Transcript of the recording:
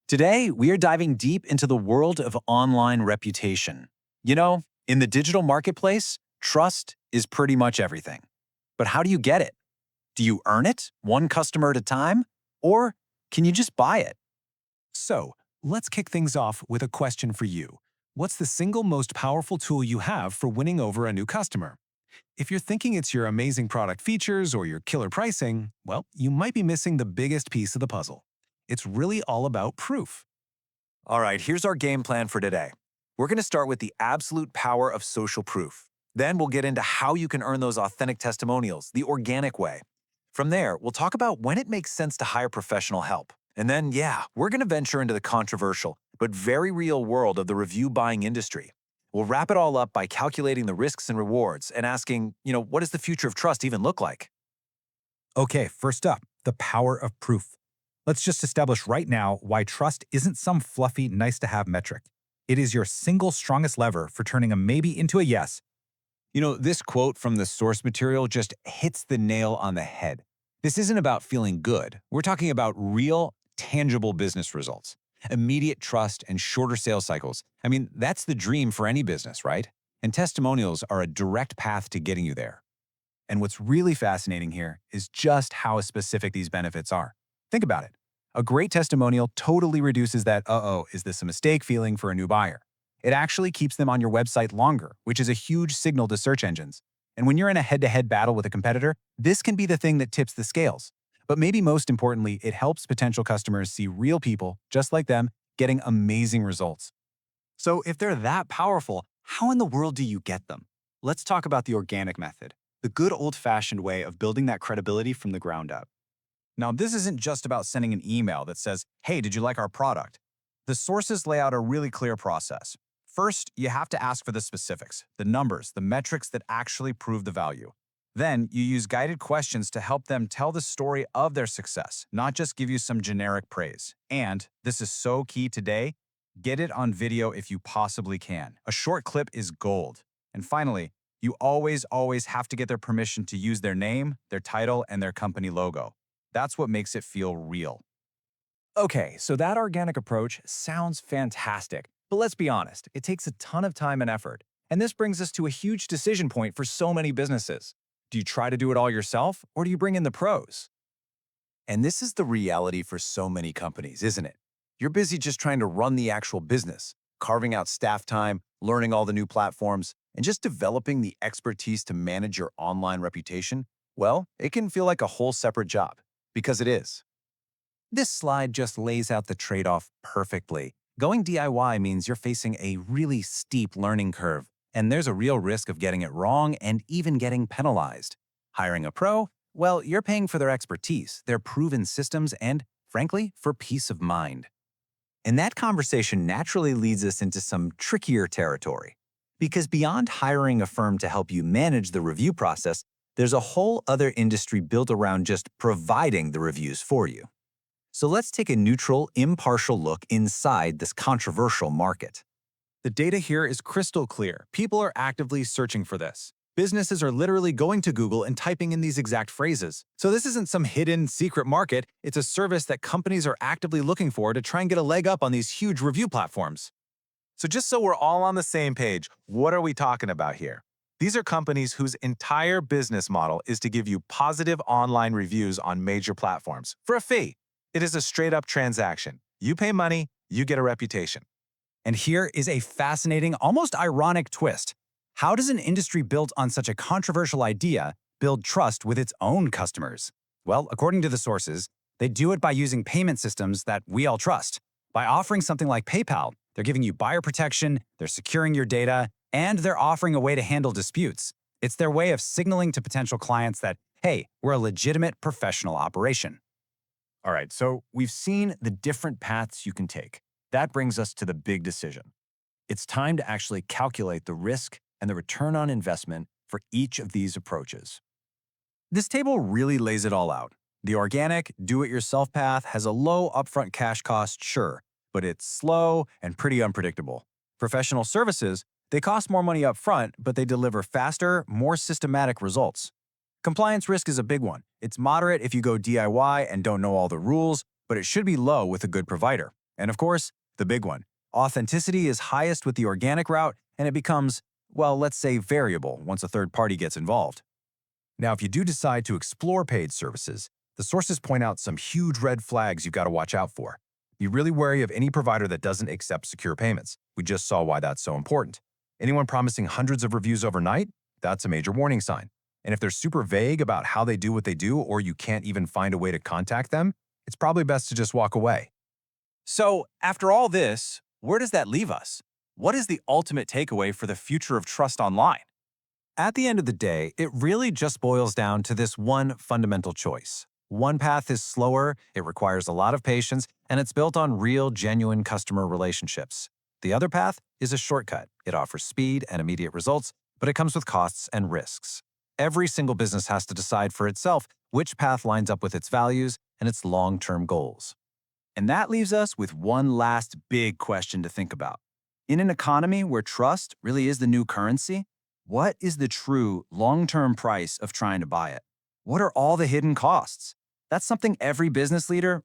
Today, we are diving deep into the world of online reputation. You know, in the digital marketplace, trust is pretty much everything. But how do you get it? Do you earn it, one customer at a time? Or can you just buy it? So, let's kick things off with a question for you. What's the single most powerful tool you have for winning over a new customer? If you're thinking it's your amazing product features or your killer pricing, well, you might be missing the biggest piece of the puzzle. It's really all about proof. All right, here's our game plan for today. We're going to start with the absolute power of social proof. Then we'll get into how you can earn those authentic testimonials the organic way. From there, we'll talk about when it makes sense to hire professional help. And then, yeah, we're going to venture into the controversial but very real world of the review buying industry. We'll wrap it all up by calculating the risks and rewards and asking, what does the future of trust even look like? Okay, first up, the power of proof. Let's just establish right now why trust isn't some fluffy, nice-to-have metric. It is your single strongest lever for turning a maybe into a yes. This quote from the source material just hits the nail on the head. This isn't about feeling good. We're talking about real, tangible business results, immediate trust, and shorter sales cycles. I mean, that's the dream for any business, right? And testimonials are a direct path to getting you there. And what's really fascinating here is just how specific these benefits are. Think about it. A great testimonial totally reduces that, is this a mistake feeling for a new buyer. It actually keeps them on your website longer, which is a huge signal to search engines. And when you're in a head-to-head battle with a competitor, this can be the thing that tips the scales. But maybe most importantly, it helps potential customers see real people, just like them, getting amazing results. So if they're that powerful, how in the world do you get them? Let's talk about the organic method, the good old-fashioned way of building that credibility from the ground up. Now, this isn't just about sending an email that says, hey, did you like our product? The sources lay out a really clear process. First, you have to ask for the specifics, the numbers, the metrics that actually prove the value. Then, you use guided questions to help them tell the story of their success, not just give you some generic praise. And, this is so key today, get it on video if you possibly can. A short clip is gold. And finally, you always have to get their permission to use their name, their title, and their company logo. That's what makes it feel real. Okay, so that organic approach sounds fantastic, but let's be honest, it takes a ton of time and effort. And this brings us to a huge decision point for so many businesses. Do you try to do it all yourself, or do you bring in the pros? And this is the reality for so many companies, isn't it? You're busy just trying to run the actual business, carving out staff time, learning all the new platforms, and just developing the expertise to manage your online reputation. Well, it can feel like a whole separate job, because it is. This slide just lays out the trade-off perfectly. Going DIY means you're facing a really steep learning curve, and there's a real risk of getting it wrong and even getting penalized. Hiring a pro? Well, you're paying for their expertise, their proven systems, and, frankly, for peace of mind. And that conversation naturally leads us into some trickier territory. Because beyond hiring a firm to help you manage the review process, there's a whole other industry built around just providing the reviews for you. So let's take a neutral, impartial look inside this controversial market. The data here is crystal clear. People are actively searching for this. Businesses are literally going to Google and typing in these exact phrases. So this isn't some hidden, secret market. It's a service that companies are actively looking for to try and get a leg up on these huge review platforms. So just so we're all on the same page, what are we talking about here? These are companies whose entire business model is to give you positive online reviews on major platforms for a fee. It is a straight-up transaction. You pay money, you get a reputation. And here is a fascinating, almost ironic twist. How does an industry built on such a controversial idea build trust with its own customers? Well, according to the sources, they do it by using payment systems that we all trust. By offering something like PayPal, they're giving you buyer protection, they're securing your data, and they're offering a way to handle disputes. It's their way of signaling to potential clients that, hey, we're a legitimate professional operation. All right, so we've seen the different paths you can take. That brings us to the big decision. It's time to actually calculate the risk and the return on investment for each of these approaches. This table really lays it all out. The organic, do-it-yourself path has a low upfront cash cost, sure, but it's slow and pretty unpredictable. Professional services, they cost more money up front, but they deliver faster, more systematic results. Compliance risk is a big one. It's moderate if you go DIY and don't know all the rules, but it should be low with a good provider. And of course, the big one. Authenticity is highest with the organic route, and it becomes, well, let's say variable once a third party gets involved. Now, if you do decide to explore paid services, the sources point out some huge red flags you've got to watch out for. Be really wary of any provider that doesn't accept secure payments. We just saw why that's so important. Anyone promising hundreds of reviews overnight? That's a major warning sign. And if they're super vague about how they do what they do, or you can't even find a way to contact them, it's probably best to just walk away. So, after all this, where does that leave us? What is the ultimate takeaway for the future of trust online? At the end of the day, it really just boils down to this one fundamental choice. One path is slower, it requires a lot of patience, and it's built on real, genuine customer relationships. The other path is a shortcut. It offers speed and immediate results, but it comes with costs and risks. Every single business has to decide for itself which path lines up with its values and its long-term goals. And that leaves us with one last big question to think about. In an economy where trust really is the new currency, what is the true long-term price of trying to buy it? What are all the hidden costs? That's something every business leader